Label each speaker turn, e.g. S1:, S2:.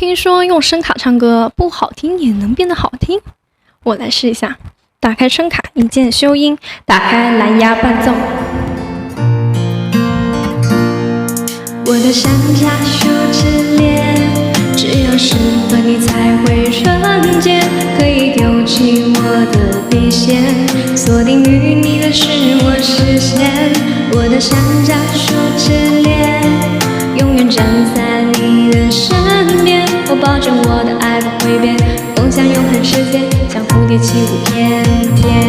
S1: 听说用声卡唱歌不好听也能变得好听，我来试一下。打开声卡，一键修音，打开蓝牙伴奏。
S2: 我的山楂树之恋，只有适合你才会纯洁，可以丢弃我的底线，锁定于你的是我视线。我的山楂树之恋，永远站在你的身边，我保证我的爱不会变，共享永恒世界，像蝴蝶起舞翩翩。